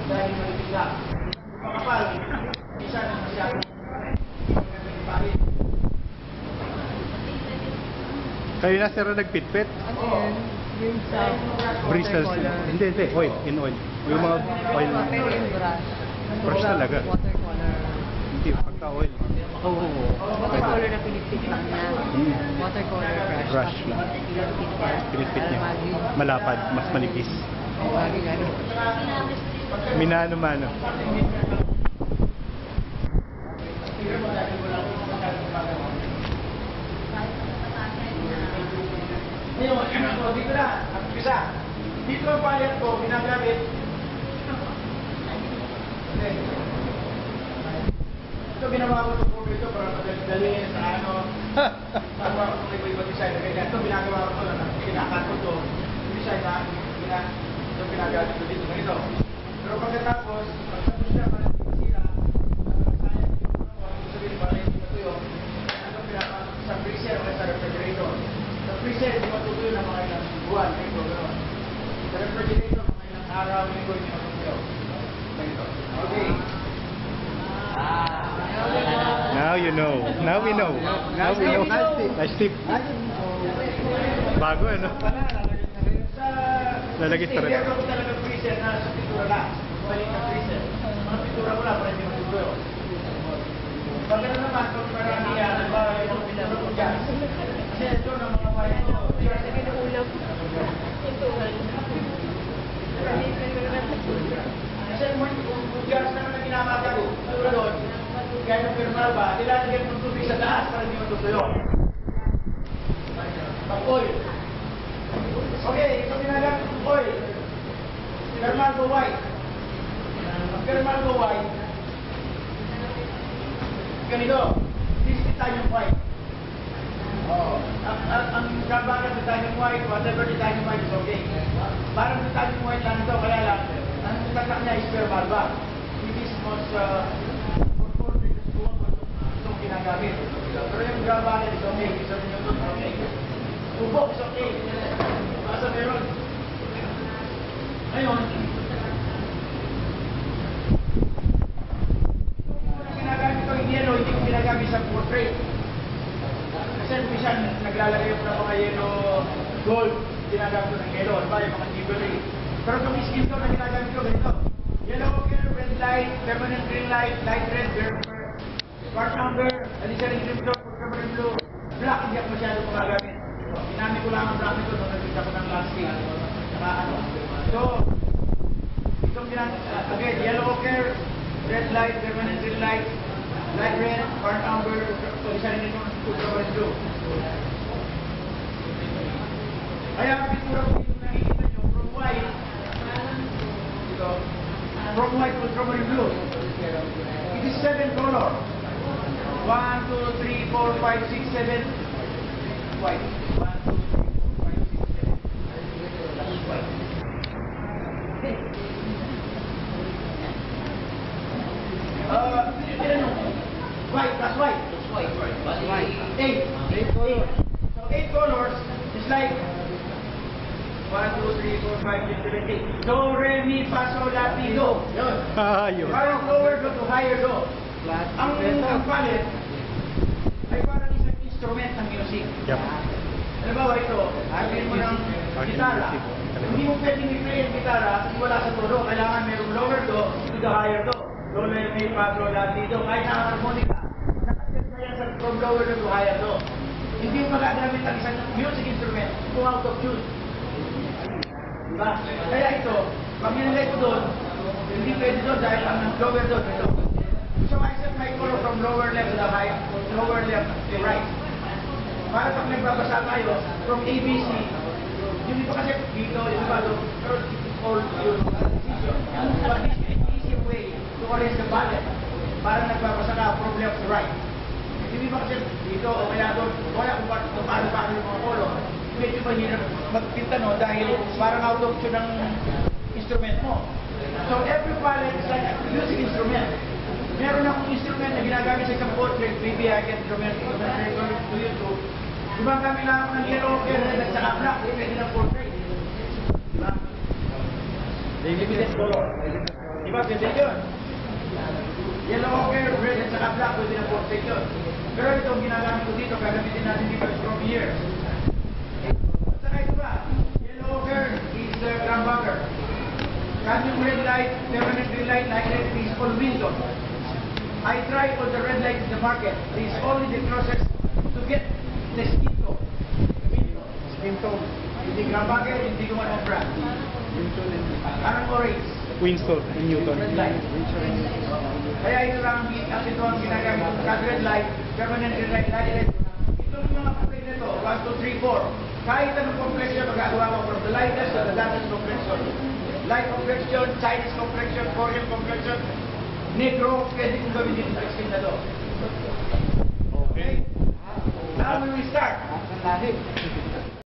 dahil malipit lang. Makapal, isa na masyadong pahit. Kayo na sir nagpitpit? Oo. Yung sa Bristles? Hindi, oil. In oil. Yung mga oil. Pero yung brush. Brush talaga. Watercolor. Hindi, pagka oil. Oo. Watercolor na pinipit lang niya. Watercolor brush. Brush lang. Pinipit niya. Pinipit niya. Para maging- Malapad, mas manipis. maging ano. Minano-mano. Ngayon, dito na, ang umpisa. Dito ang palette ko, ginagamit. Ito ginawa ko sa cover ito para madali sa ano. Bago ako kung iba-iba design na ganyan. Ito ginagawa ko lang, kinakat ko ito. Yung design na, ito ginagamit ko dito, ganito. Pero pagkatapos, pagkatapos siya, parang sira. Sayang yung sabihin, parang hindi matuyo. Ano pinaka, sa freezer o sa refrigerator. Sa freezer, hindi matutuyo ng mga ilang buwan. Ganito, gano'n. Sa refrigerator, mga ilang araw, linggo, hindi matutuyo. Ganito. Okay. Now you know. Now we know. Now we know. Nice tip. Bago ano? Lalagay sa rin. Meron ko talaga freezer na sa pintura lang. Balik na freezer. Mga pintura ko lang para hindi matutuyo. Pag ano naman, kung parang niya, yung pintura ko dyan. Kasi ito ng mga bayan ko. Kasi kung gas naman na ginamagay ko, pintura doon, kahit ang firmal ba, nilalagay mo tubig sa taas para hindi matutuyo. Pag-oil. Okay, ito ginagamit ng oil. Thermal white. Ang thermal white, ganito. This is titanium white. Ang kabagan ng titanium white, whatever the titanium white is okay. Parang titanium white lang ito, kaya lang, ang tatak niya is thermal ba? It is most itong ginagamit. Pero yung kabagan is okay. Isa rin yung okay. Ubok is okay. Basta meron. Ngayon, ginagamit ko yung yellow, hindi ko ginagamit sa portrait. Kasi minsan naglalagay ko ng mga yellow gold, ginagamit ko ng yellow, ano ba yung mga jewelry. Pero itong skin ko na ginagamit ko ganito. Yellow ochre, red light, permanent green light, light red, spark amber, alizarin green tone, permanent blue, black, hindi ako masyado gumagamit. Ginamit ko lang ang black nito nung nagkita ko ng landscape. Saka ano. So, itong ginamit, again, yellow ochre, red light, permanent green light, light red, burnt amber, so isa rin itong permanent blue. Kaya ang pintura ko yung nakikita nyo, from white, ito, from white to permanent blue. It is 7 color. 1, 2, 3, 4, 5, 6, 7, white. 1, 2, 3, 4, 5, 6, 7. That is white. White plus white. White. 8 colors. So 8 colors is like 1, 2, 3, 4, 5, 6, 7, 8. Do, re, mi, fa, sol, la, ti, do. Yun. Yun. Parang lower do to higher do. Ang palette ay parang isang instrument ng music. Yep. Halimbawa ito, sabihin mo ng gitara. Hindi mo pwedeng i-play ang gitara kung wala sa tono. Kailangan mayroong lower do to the higher do. Do, re, mi, fa, sol, la, ti, do. Kahit ang harmonica, nakaset na yan from lower do to higher do. Hindi mo magagamit ang isang music instrument kung out of tune. Diba? Kaya ito, pag nilagay ko doon, hindi pwede doon dahil ang lower do ito. So I set my color from lower left to the high, lower left to right. Para pag nagbabasa tayo, from ABC, yung iba kasi dito, yung iba doon, pero all your decision. But this is an easy way to arrange the palette. Para nagbabasa ka from left to right. Hindi ba kasi dito o kaya doon, wala kung paano yung mga color. Medyo mahirap magpinta no dahil parang out of tune ng instrument mo. So every palette is like a music instrument. Meron akong instrument na ginagamit sa isang portrait. Maybe I can recommend to you to. Diba kami lang ng yellow ochre at saka black, pwede ng portrait. Diba? Limited color. Di ba? Pwede yun. Yellow ochre, red at saka black, pwede na portrait yun. Pero ito, ang ginagamit ko dito, gagamitin natin dito from here. At saka ito ba? Yellow ochre is the grandmother. Cadmium red light, permanent green light, light red is all window. I try all the red lights in the market. It is only the closest to get the skin tone. Window. Skin tone. Hindi grandmother, hindi ko man brand. Parang orange. Winston and Newton. Red light. Kaya ito lang ang ito ang ginagamit ko sa red light, permanent red light, light red. Ito yung mga kulay nito, 1, 2, 3, 4. Kahit anong complexion magagawa mo from the lightest to the darkest complexion. Light complexion, Chinese complexion, Korean complexion, negro, pwede kong gawin dito sa skin na to. Okay? Now we will start.